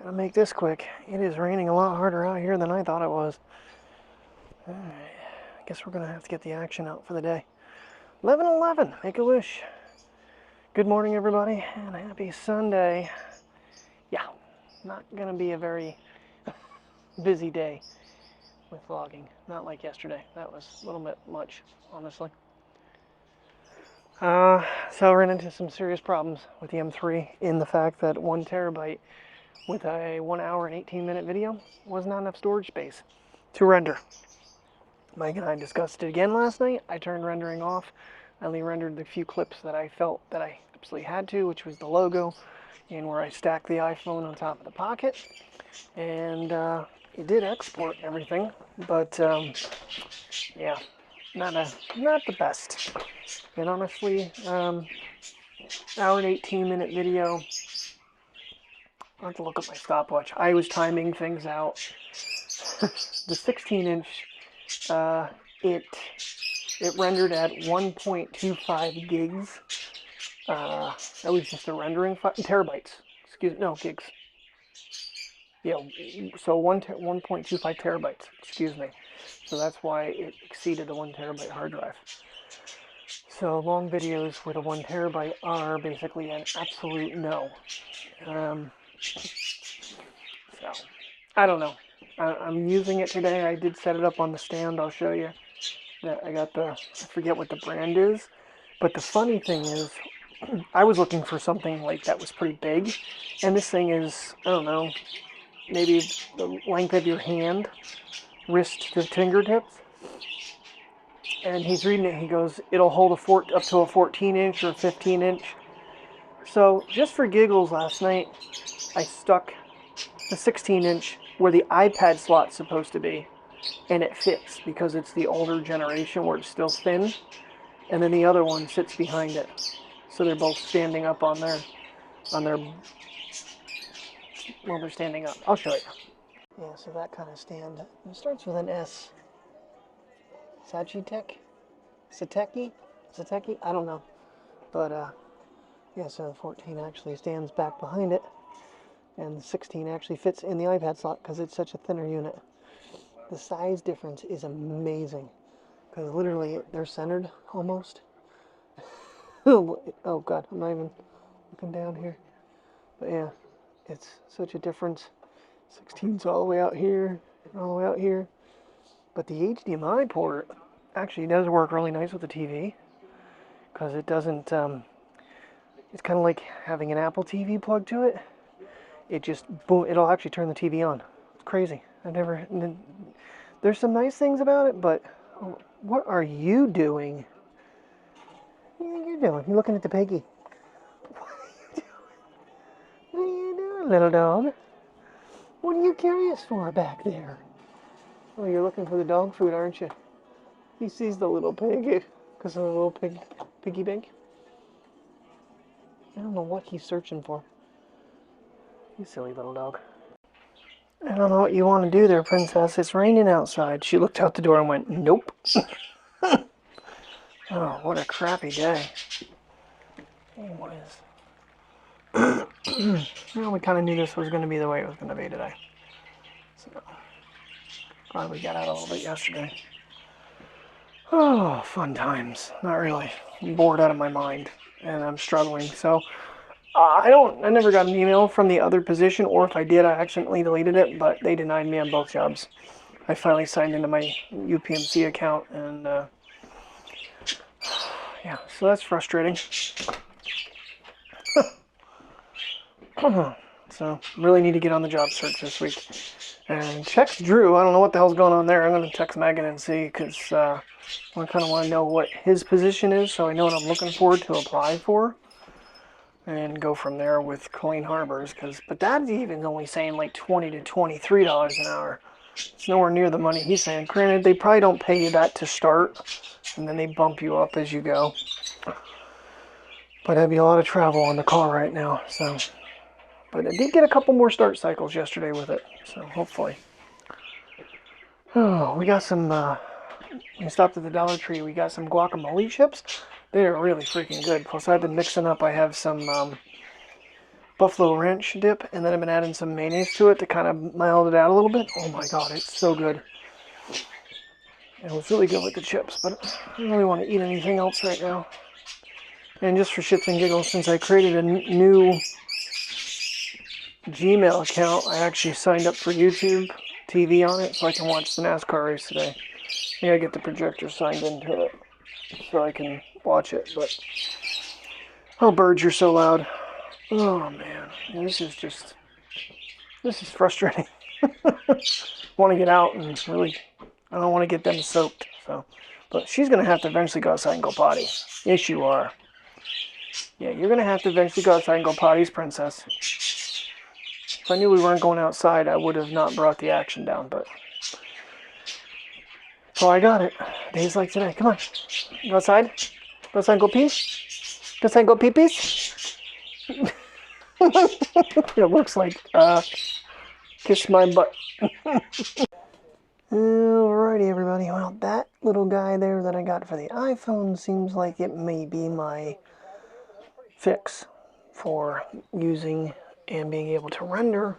Gonna make this quick. It is raining a lot harder out here than I thought it was. Alright, I guess we're gonna have to get the action out for the day. 11:11, make a wish. Good morning, everybody, and happy Sunday. Yeah, not gonna be a very busy day with vlogging. Not like yesterday. That was a little bit much, honestly. So I ran into some serious problems with the M3 in the fact that 1 terabyte with a 1 hour and 18-minute video was not enough storage space to render. Mike and I discussed it again last night. I turned rendering off. I only rendered the few clips that I felt that I absolutely had to, which was the logo and where I stacked the iPhone on top of the Pocket. And it did export everything, but yeah, not the best. And honestly, hour and 18-minute video. I'll have to look at my stopwatch. I was timing things out. The 16-inch, it rendered at 1.25 gigs. That was just a rendering terabytes. Gigs. Yeah, so 1.25 terabytes. Excuse me. So that's why it exceeded the 1 terabyte hard drive. So long videos with a 1 terabyte are basically an absolute no. So I don't know. I'm using it today. I did set it up on the stand. I'll show you that I got I forget what the brand is, but the funny thing is, I was looking for something like that was pretty big, and this thing is, I don't know, maybe the length of your hand, wrist to fingertips. And he's reading it. He goes, it'll hold up to a 14-inch or 15-inch. So just for giggles, last night I stuck the 16-inch where the iPad slot's supposed to be, and it fits because it's the older generation where it's still thin, and then the other one sits behind it. So they're both standing up on their well, they're standing up. I'll show you. Yeah, so that kind of stand. It starts with an S. Sagitech? Sateki? I don't know. But, yeah, so the 14 actually stands back behind it, and the 16 actually fits in the iPad slot because it's such a thinner unit. The size difference is amazing because literally they're centered almost. Oh God, I'm not even looking down here. But yeah, it's such a difference. 16's all the way out here, and all the way out here. But the HDMI port actually does work really nice with the TV because it doesn't, it's kind of like having an Apple TV plugged to it. It just, boom, it'll actually turn the TV on. It's crazy. There's some nice things about it, but what are you doing? What do you think you're doing? You're looking at the piggy. What are you doing? What are you doing, little dog? What are you curious for back there? Oh, you're looking for the dog food, aren't you? He sees the little pig because of the little piggy bank. I don't know what he's searching for. You silly little dog. I don't know what you want to do there, princess. It's raining outside. She looked out the door and went, nope. Oh, what a crappy day. Anyways. Well, we kind of knew this was going to be the way it was going to be today. So, glad we got out a little bit yesterday. Oh, fun times. Not really. I'm bored out of my mind, and I'm struggling. So, I never got an email from the other position, or if I did, I accidentally deleted it, but they denied me on both jobs. I finally signed into my UPMC account, and yeah, so that's frustrating. So, really need to get on the job search this week. And text Drew. I don't know what the hell's going on there. I'm going to text Megan and see, because I kind of want to know what his position is, so I know what I'm looking for to apply for. And go from there with Clean Harbors, but that's even only saying like $20 to $23 an hour. It's nowhere near the money he's saying. Granted, they probably don't pay you that to start, and then they bump you up as you go. But that'd be a lot of travel on the car right now. So, but I did get a couple more start cycles yesterday with it, so hopefully. Oh, we got some. We stopped at the Dollar Tree. We got some guacamole chips. They're really freaking good. Plus, I've been mixing up. I have some buffalo ranch dip, and then I've been adding some mayonnaise to it to kind of mild it out a little bit. Oh my god, it's so good. It was really good with the chips, but I don't really want to eat anything else right now. And just for shits and giggles, since I created a new Gmail account, I actually signed up for YouTube TV on it so I can watch the NASCAR race today. I gotta get the projector signed into it so I can watch it, but oh, birds, you're so loud. Oh man, this is frustrating. Want to get out and really, I don't want to get them soaked. So, but she's gonna have to eventually go outside and go potty. Yes, you are. Yeah, you're gonna have to eventually go outside and go potties, princess. If I knew we weren't going outside, I would have not brought the Action down. But so I got it. Days like today. Come on, go outside. Go outside and go pee. Go outside and go pee pees. It looks like kiss my butt. Alrighty, everybody. Well, that little guy there that I got for the iPhone seems like it may be my fix for using and being able to render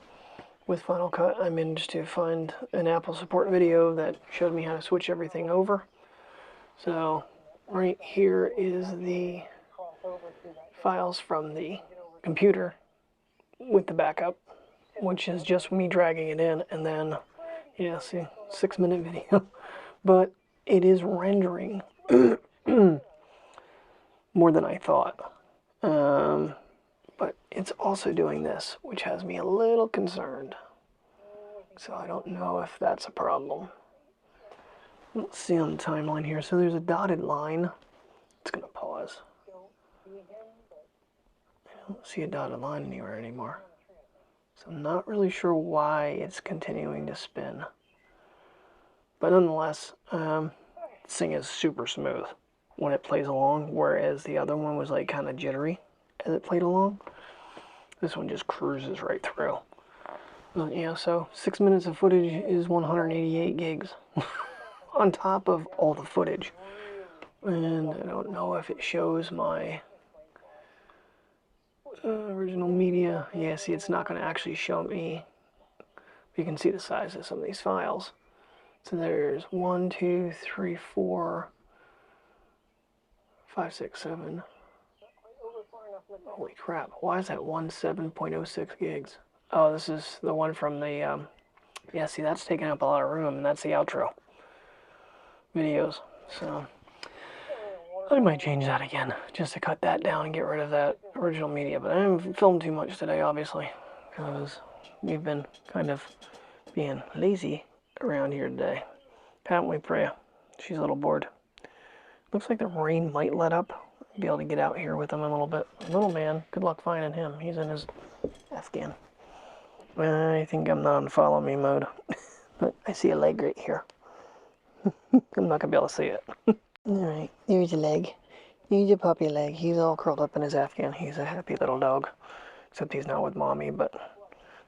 with Final Cut. I managed to find an Apple support video that showed me how to switch everything over. So right here is the files from the computer with the backup, which is just me dragging it in, and then, yeah, see, 6-minute video. But it is rendering more than I thought. But it's also doing this, which has me a little concerned. So I don't know if that's a problem. Let's see on the timeline here. So there's a dotted line. It's going to pause. I don't see a dotted line anywhere anymore. So I'm not really sure why it's continuing to spin. But nonetheless, this thing is super smooth when it plays along, whereas the other one was like kind of jittery as it played along. This one just cruises right through. But yeah, so 6 minutes of footage is 188 gigs on top of all the footage. And I don't know if it shows my original media. Yeah, see, it's not going to actually show me. You can see the size of some of these files. So there's 1, 2, 3, 4, 5, 6, 7. Holy crap, why is that 17.06 gigs? Oh, this is the one from the, yeah, see, that's taking up a lot of room, and that's the outro videos. So I might change that again, just to cut that down and get rid of that original media. But I haven't filmed too much today, obviously, because we've been kind of being lazy around here today. Can't wait for you. She's a little bored. Looks like the rain might let up. Be able to get out here with him a little bit. Little man, good luck finding him. He's in his Afghan. I think I'm not on follow me mode. But I see a leg right here. I'm not going to be able to see it. Alright, there's a leg. There's a puppy leg. He's all curled up in his Afghan. He's a happy little dog. Except he's not with mommy, but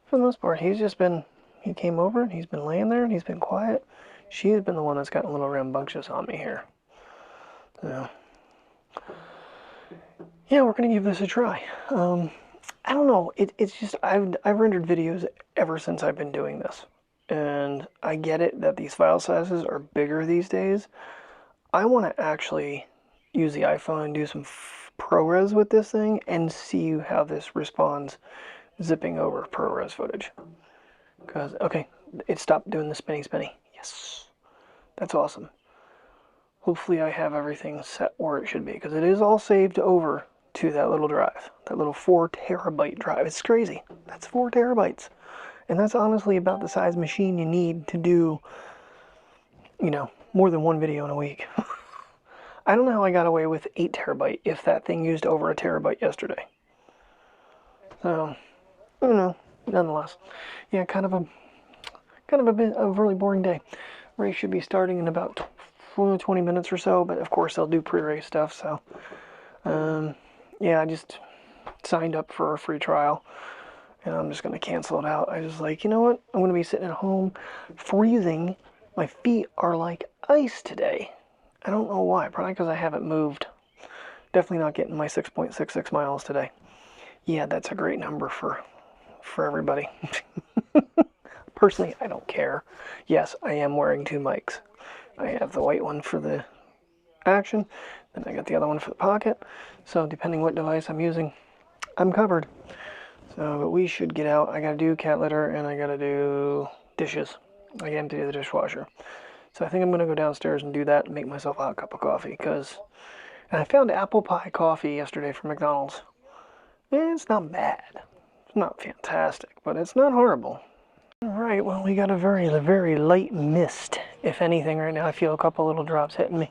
for the most part, he's just been, he came over and he's been laying there and he's been quiet. She's been the one that's gotten a little rambunctious on me here. So, yeah, we're going to give this a try. I don't know. It's just, I've rendered videos ever since I've been doing this. And I get it that these file sizes are bigger these days. I want to actually use the iPhone and do some ProRes with this thing and see how this responds zipping over ProRes footage. Because, okay, it stopped doing the spinny. Yes. That's awesome. Hopefully I have everything set where it should be, because it is all saved over to that little drive, that little 4 terabyte drive. It's crazy. That's 4 terabytes. And that's honestly about the size machine you need to do, you know, more than one video in a week. I don't know how I got away with 8 terabyte if that thing used over 1 terabyte yesterday. So, I don't know. Nonetheless, yeah, kind of a bit of a really boring day. Race should be starting in about 20 minutes or so, but of course they'll do pre-race stuff. So, yeah, I just signed up for a free trial, and I'm just gonna cancel it out. I just like, you know what? I'm gonna be sitting at home, freezing. My feet are like ice today. I don't know why. Probably because I haven't moved. Definitely not getting my 6.66 miles today. Yeah, that's a great number for everybody. Personally, I don't care. Yes, I am wearing 2 mics. I have the white one for the Action, then I got the other one for the Pocket. So depending what device I'm using, I'm covered. So, but we should get out. I gotta do cat litter and I gotta do dishes. I gotta empty the dishwasher. So I think I'm gonna go downstairs and do that and make myself a hot cup of coffee. And I found apple pie coffee yesterday from McDonald's. It's not bad. It's not fantastic, but it's not horrible. Alright, well, we got a very, very light mist, if anything, right now. I feel a couple little drops hitting me.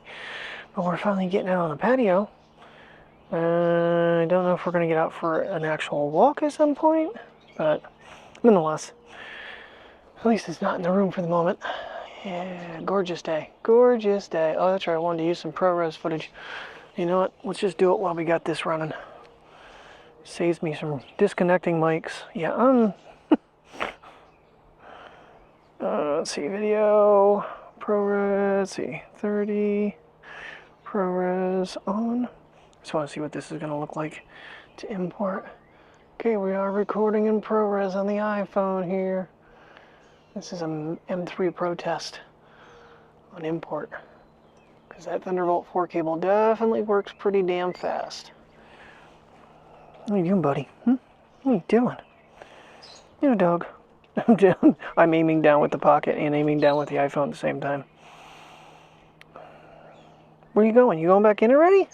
But we're finally getting out on the patio. I don't know if we're going to get out for an actual walk at some point, but nonetheless, at least it's not in the room for the moment. Yeah, gorgeous day. Gorgeous day. Oh, that's right, I wanted to use some ProRes footage. You know what? Let's just do it while we got this running. Saves me some disconnecting mics. Yeah, let's see, video, ProRes, let's see, 30, ProRes on. Just want to see what this is going to look like to import. Okay, we are recording in ProRes on the iPhone here. This is an M3 Pro test on import. Because that Thunderbolt 4 cable definitely works pretty damn fast. What are you doing, buddy? What are you doing? You know, dog. I'm aiming down with the Pocket and aiming down with the iPhone at the same time. Where are you going? You going back in already?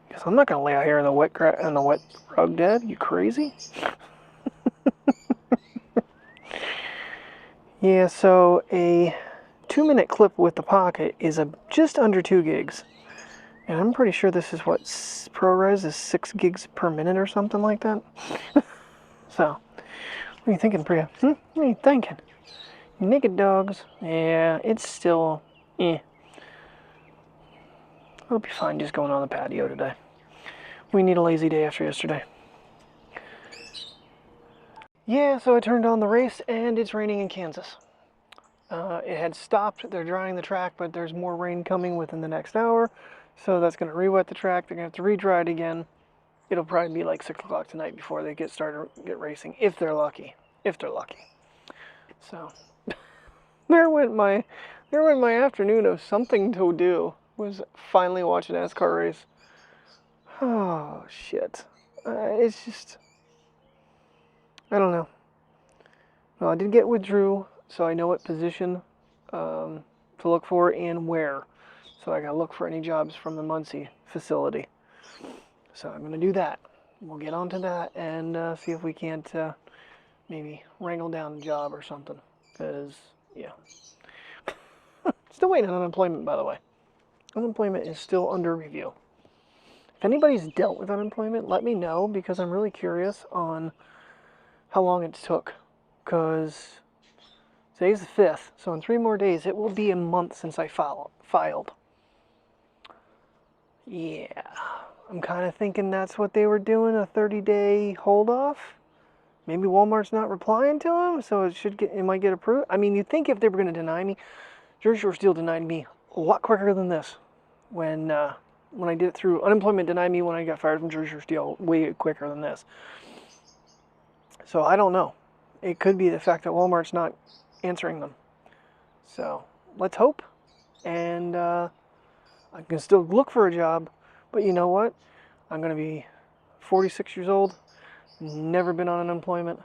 Because I'm not going to lay out here in the wet rug, Dad. You crazy? Yeah, so a 2-minute clip with the Pocket is just under 2 gigs. And I'm pretty sure this is what ProRes is 6 gigs per minute or something like that. So, what are you thinking, Priya? What are you thinking? Naked dogs. Yeah, it's still, It'll be fine just going on the patio today. We need a lazy day after yesterday. Yeah, so I turned on the race and it's raining in Kansas. It had stopped. They're drying the track, but there's more rain coming within the next hour. So that's going to re-wet the track. They're going to have to re-dry it again. It'll probably be like 6 o'clock tonight before they get racing, if they're lucky. If they're lucky. So there went my afternoon of something to do. Was finally watch a NASCAR race. Oh shit! It's just, I don't know. Well, I did get with Drew, so I know what position to look for and where. So I gotta look for any jobs from the Muncie facility. So I'm gonna do that. We'll get onto that and see if we can't maybe wrangle down a job or something. Because, yeah. Still waiting on unemployment, by the way. Unemployment is still under review. If anybody's dealt with unemployment, let me know, because I'm really curious on how long it took. Because today's the 5th, so in 3 more days, it will be a month since I filed. Yeah, I'm kind of thinking that's what they were doing, a 30-day hold-off. Maybe Walmart's not replying to them, so it might get approved. I mean, you'd think if they were going to deny me, Jersey Shore Steel denied me a lot quicker than this. When I did it through unemployment, denied me when I got fired from Jersey Shore Steel way quicker than this. So I don't know. It could be the fact that Walmart's not answering them. So let's hope. And I can still look for a job. But you know what? I'm going to be 46 years old. Never been on unemployment.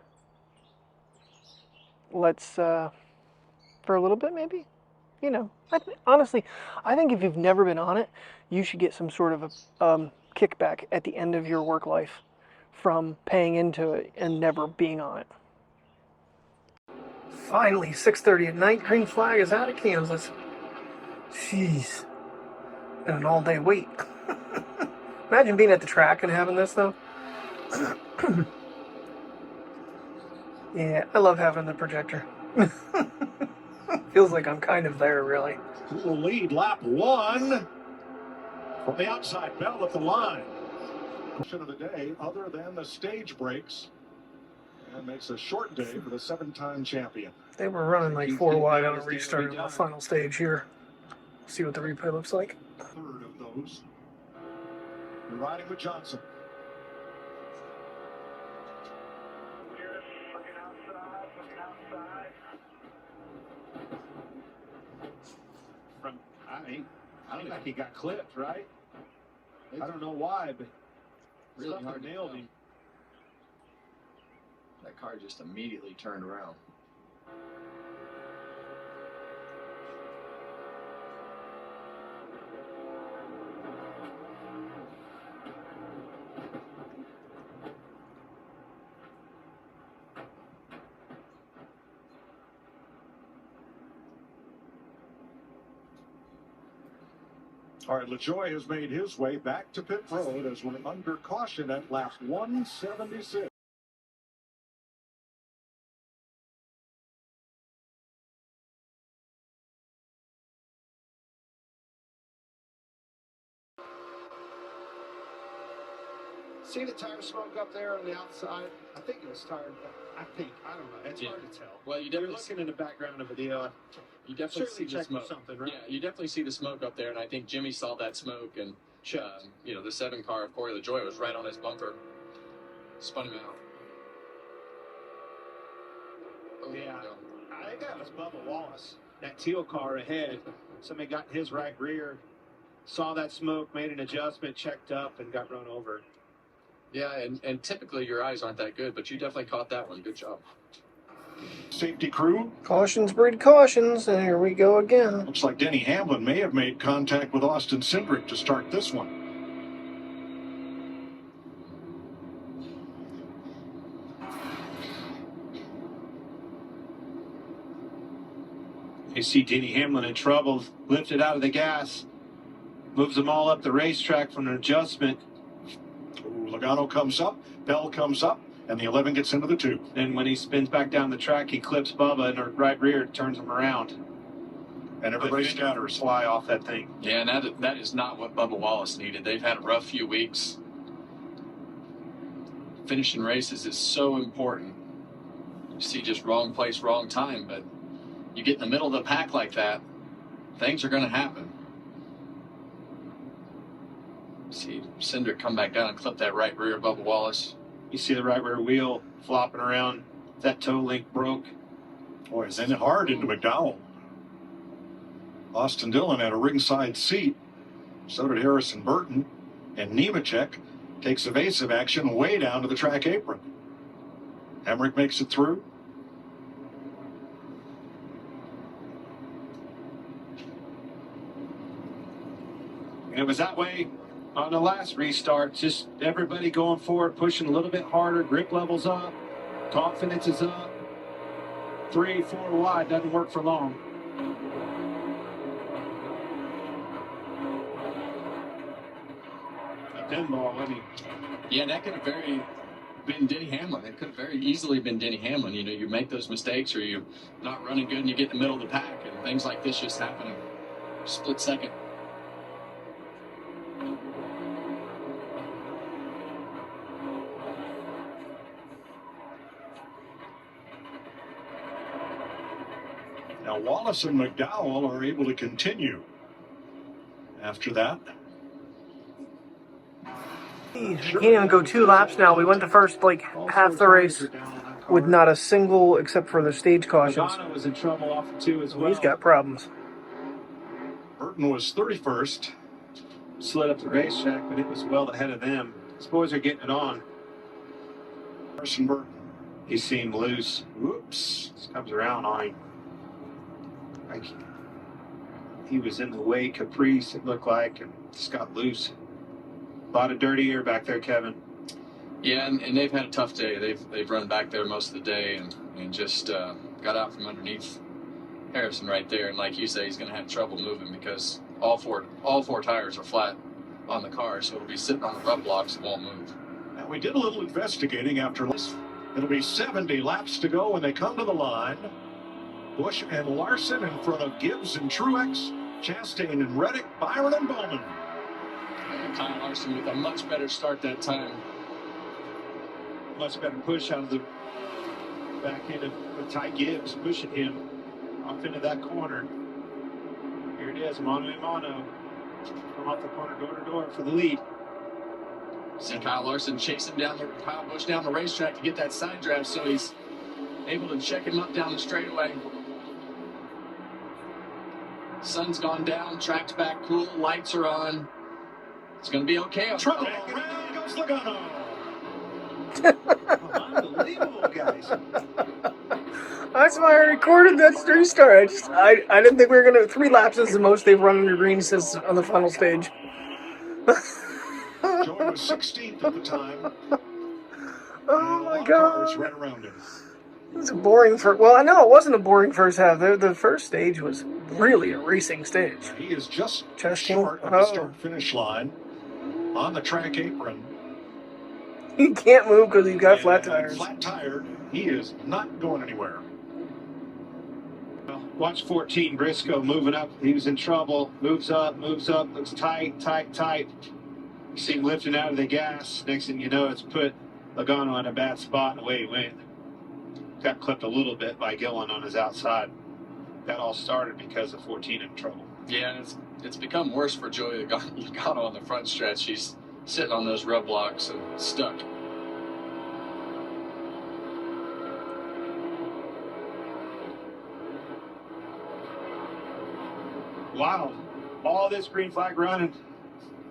Let's, for a little bit maybe? You know, honestly, I think if you've never been on it, you should get some sort of a kickback at the end of your work life from paying into it and never being on it. Finally, 6:30 at night, green flag is out of Kansas. Jeez. Been an all-day wait. Imagine being at the track and having this, though. Yeah, I love having the projector. Feels like I'm kind of there, really. Will lead lap 1 from the outside bell at the line. Of the day, other than the stage breaks, and makes a short day for the 7-time champion. They were running like 4 wide on a restart on the final stage here. See what the replay looks like. Third of those. You're riding with Johnson. I don't think he got clipped, right? I don't know why, but Really hard to nailed tell. him. That car just immediately turned around. All right, LaJoy has made his way back to pit road as we're under caution at lap 176. See the tire smoke up there on the outside? I think it was tire. I don't know. It's hard to tell. Well, you You're definitely looking in the background of a deal. you definitely see Surely the check smoke. something, right? Yeah, you definitely see the smoke up there, and I think Jimmy saw that smoke, and you know, the 7 car of Corey LaJoy was right on his bumper, spun him out. Oh, Yeah. no. I think that was Bubba Wallace. That teal car ahead. Somebody got in his right rear, saw that smoke, made an adjustment, checked up, and got run over. Yeah, and typically your eyes aren't that good, but you definitely caught that one. Good job. Safety crew. Cautions breed cautions, and here we go again. Looks like Denny Hamlin may have made contact with Austin Cindric to start this one. You see Denny Hamlin in trouble, lifted out of the gas, moves them all up the racetrack from an adjustment. Ooh, Logano comes up, Bell comes up, and the 11 gets into the 2. And when he spins back down the track, he clips Bubba in the right rear, turns him around. And everybody But scatters. fly off that thing. Yeah, and that is not what Bubba Wallace needed. They've had a rough few weeks. Finishing races is so important. You see just wrong place, wrong time, but you get in the middle of the pack like that, things are going to happen. See Cindric come back down and clip that right rear of Bubba Wallace. You see the right rear wheel flopping around. That toe link broke. Boy, sent it hard into McDowell. Austin Dillon had a ringside seat. So did Harrison Burton. And Nemechek takes evasive action way down to the track apron. Emmerich makes it through. And it was that way on the last restart. Just everybody going forward, pushing a little bit harder. Grip levels up. Confidence is up. 3, 4 wide. Doesn't work for long. A pinball, I mean. Yeah, and that could have been Denny Hamlin. It could have very easily been Denny Hamlin. You know, you make those mistakes or you're not running good and you get in the middle of the pack and things like this just happen in a split second. Now Wallace and McDowell are able to continue after that. You can't even go 2 laps now. We went the first, half the race with not a single, except for the stage cautions. Logano was in trouble off the 2 as well. He's got problems. Burton was 31st. Slid up the racetrack, but it was well ahead of them. These boys are getting it on. Harrison Burton. He seemed loose. Whoops. Just comes around on him. Like he was in the way Caprice, it looked like, and just got loose. A lot of dirty air back there, Kevin. Yeah, and they've had a tough day. They've run back there most of the day and just got out from underneath Harrison right there. And like you say, he's going to have trouble moving because all four tires are flat on the car, so it'll be sitting on the rub blocks. It won't move. Now we did a little investigating after this. It'll be 70 laps to go when they come to the line. Busch and Larson in front of Gibbs and Truex, Chastain and Reddick, Byron and Bowman. Kyle Larson with a much better start that time. Much better push out of the back end of Ty Gibbs, pushing him off into that corner. Here it is, mano a mano. Come off the corner, door to door for the lead. See Kyle Larson chasing Kyle Busch down the racetrack to get that side draft, so he's able to check him up down the straightaway. Sun's gone down, track's back cool, lights are on. It's going to be okay. Trouble around goes Logano. Unbelievable, guys. That's why I recorded that restart. I didn't think we were gonna. 3 laps is the most they've run under green since on the final stage. Joey was 16th at the time. Oh my Cars god. ran around him. It was a boring first. Well, I know it wasn't a boring first half. The first stage was really a racing stage. He is just Testing. short of the start-finish line on the track apron. He can't move because he's got flat And tires. Flat tired. He is not going anywhere. Well, watch 14, Briscoe moving up. He was in trouble. Moves up, looks tight. You see him lifting out of the gas. Next thing you know, it's put Logano in a bad spot, and away he went. Got clipped a little bit by Gillen on his outside. That all started because of 14 in trouble. Yeah, and it's become worse for Joey Logano on the front stretch. He's sitting on those rub blocks and stuck. Wow. All this green flag running.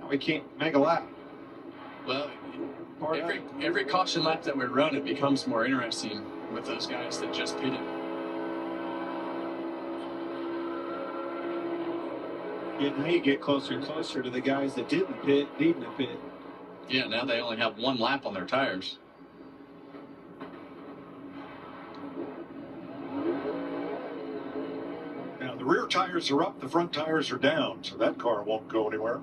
We can't make a lap. Well, every caution lap that we run, it becomes more interesting with those guys that just pitted. Now you get closer and closer to the guys that didn't pit, needing to pit. Yeah, now they only have 1 lap on their tires. Now, the rear tires are up, the front tires are down, so that car won't go anywhere.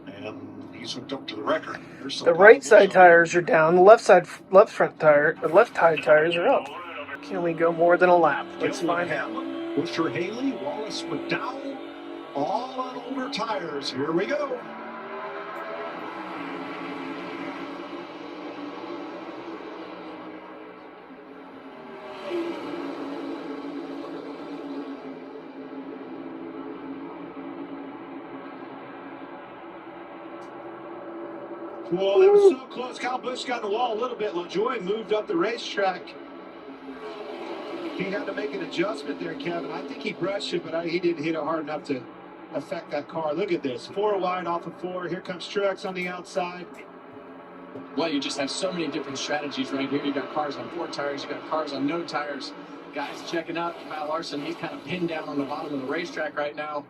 And he's hooked up to the record. The right side tires are down. The left side front tire, the left side tires are up. Can we go more than a lap? Let's find out. Busher Haley, Wallace McDowell, all on older tires. Here we go. Whoa, that was so close. Kyle Busch got in the wall a little bit. LaJoie moved up the racetrack. He had to make an adjustment there, Kevin. I think he brushed it, but he didn't hit it hard enough to affect that car. Look at this. 4 wide off of 4. Here comes Truex on the outside. Well, you just have so many different strategies right here. You got cars on 4 tires. You got cars on no tires. Guys checking out. Kyle Larson, he's kind of pinned down on the bottom of the racetrack right now.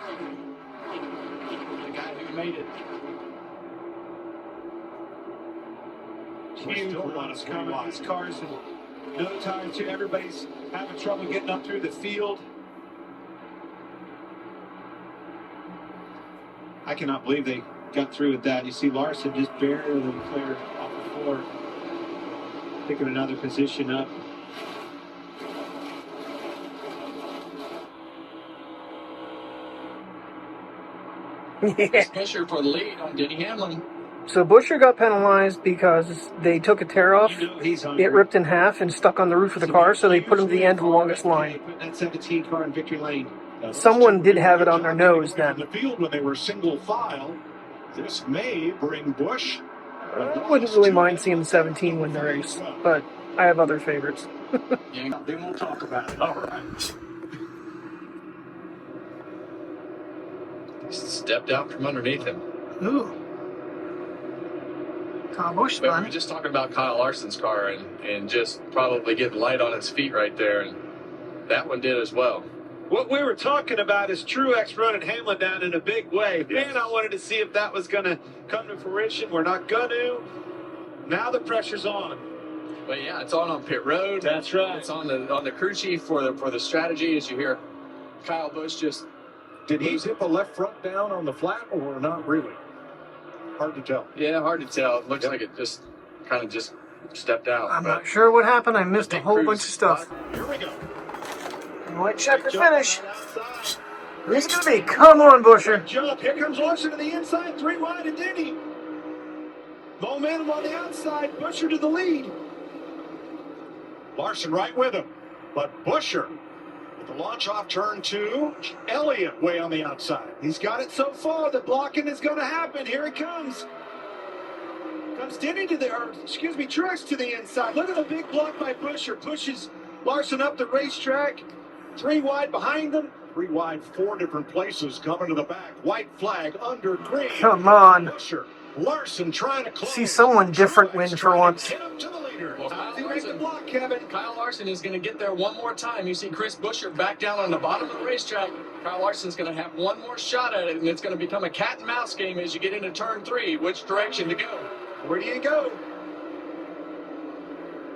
The guy who made it. Huge run is coming. These cars in no tires here. Everybody's having trouble getting up through the field. I cannot believe they got through with that. You see Larson just barely cleared off the 4, picking another position up. Yeah. Busher for the lead on Denny Hamlin. So Busher got penalized because they took a tear off. You know he's hungry. It ripped in half and stuck on the roof of the car, so they put him to the end of the longest line. Putting that 17 car in victory lane. Someone did have it on their nose In then. the field when they were single file. This may bring Busch. I wouldn't really mind seeing the 17 win the race, but I have other favorites. Yeah, then we'll talk about it. All right. Stepped out from underneath him. Ooh. Kyle Busch But we spun. were just talking about Kyle Larson's car and just probably getting light on its feet right there, and that one did as well. What we were talking about is Truex running Hamlin down in a big way. Man, I wanted to see if that was going to come to fruition. We're not going to. Now the pressure's on. But yeah, it's on pit road. That's right. It's on the crew chief for the strategy. As you hear, Kyle Busch just Did he zip a left front down on the flat or not really? Hard to tell. hard to tell. It looks like it just kind of just stepped out. I'm but not sure what happened. I missed a big whole cruise bunch of stuff. Here we go. Let's check the finish. Who's it going to be? Come on, Busher. Jump. Here comes Larson to the inside. 3 wide and Denny. Momentum on the outside. Busher to the lead. Larson right with him. But Busher with the launch off turn 2. Elliott way on the outside. He's got it so far. The blocking is going to happen. Here it comes. Comes Denny to the, Truex to the inside. Look at the big block by Busher. Pushes Larson up the racetrack. Three wide behind them. Three wide, four different places coming to the back. White flag under green. Come on. Busher. Larson trying to close. See someone different win for once. Get him to the leader. Well, How does he make the block, Kevin? Kyle Larson is going to get there one more time. You see Chris Busher back down on the bottom of the racetrack. Kyle Larson's going to have one more shot at it, and it's going to become a cat and mouse game as you get into turn 3. Which direction to go? Where do you go?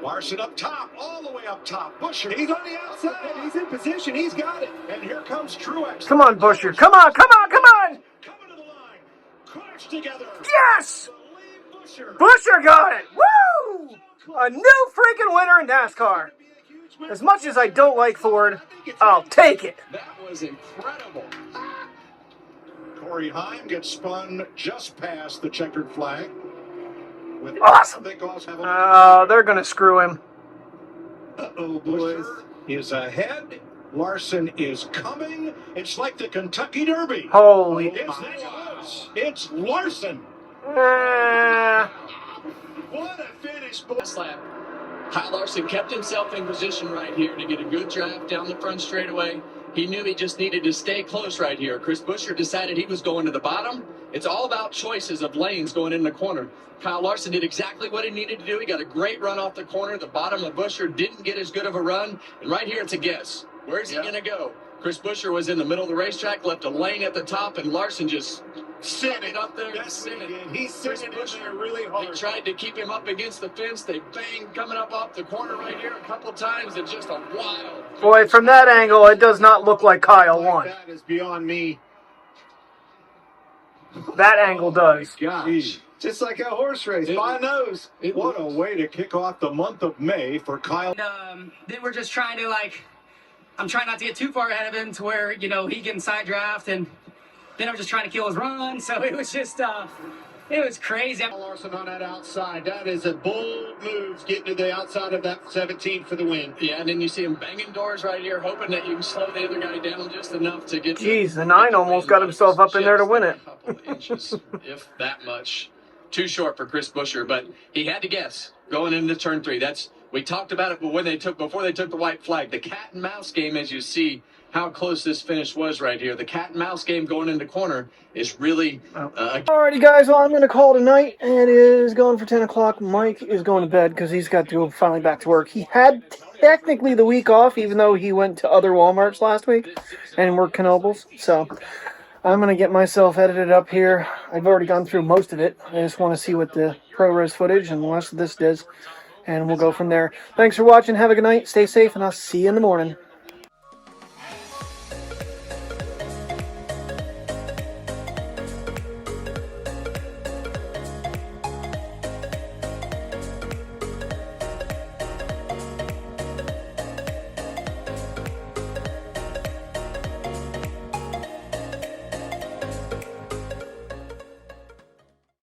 Larson up top, all the way up top. Busher, he's on the outside. He's in position. He's got it. And here comes Truex. Come on, Busher. Come on, come on, come on. Coming to the line. Crunch together. Yes! Busher. Busher got it. Woo! A new freaking winner in NASCAR. As much as I don't like Ford, I'll take it. That was incredible. Corey Heim gets spun just past the checkered flag. With Awesome. Busher They're going to screw him. boys is ahead. Larson is coming. It's like the Kentucky Derby. Holy. It's Larson. Uh, What a finish. Last lap, Kyle Larson kept himself in position right here to get a good draft down the front straightaway. He knew he just needed to stay close right here. Chris Busher decided he was going to the bottom. It's all about choices of lanes going in the corner. Kyle Larson did exactly what he needed to do. He got a great run off the corner. The bottom of Busher didn't get as good of a run. And right here, it's a guess. Where's he going to go? Chris Busher was in the middle of the racetrack, left a lane at the top, and Larson just sent it up there. He's sitting in there really hard. They tried to keep him up against the fence. They banged coming up off the corner right here a couple times. It's just a wild. boy, from that angle, it does not look like Kyle won. That is beyond me. That angle does. Gosh. Just like a horse race, by nose. What a way to kick off the month of May for Kyle. Then we're just trying to, I'm trying not to get too far ahead of him to where, he can side draft, and then I'm just trying to kill his run. So it was just, it was crazy. Larson on that outside. That is a bold move, getting to the outside of that 17 for the win. Yeah, and then you see him banging doors right here, hoping that you can slow the other guy down just enough to get. Jeez, the 9 almost got himself up in there to win it. A couple of inches, if that much. Too short for Chris Busher, but he had to guess going into turn 3. We talked about it, but before they took the white flag, the cat and mouse game, as you see how close this finish was right here. The cat and mouse game going into corner is really. Alrighty, guys. Well, I'm going to call tonight. It is going for 10 o'clock. Mike is going to bed because he's got to go finally back to work. He had technically the week off, even though he went to other Walmarts last week and worked Knoebels. So I'm going to get myself edited up here. I've already gone through most of it. I just want to see what the ProRes footage and the rest of this does. And we'll go from there. Thanks for watching. Have a good night. Stay safe, and I'll see you in the morning.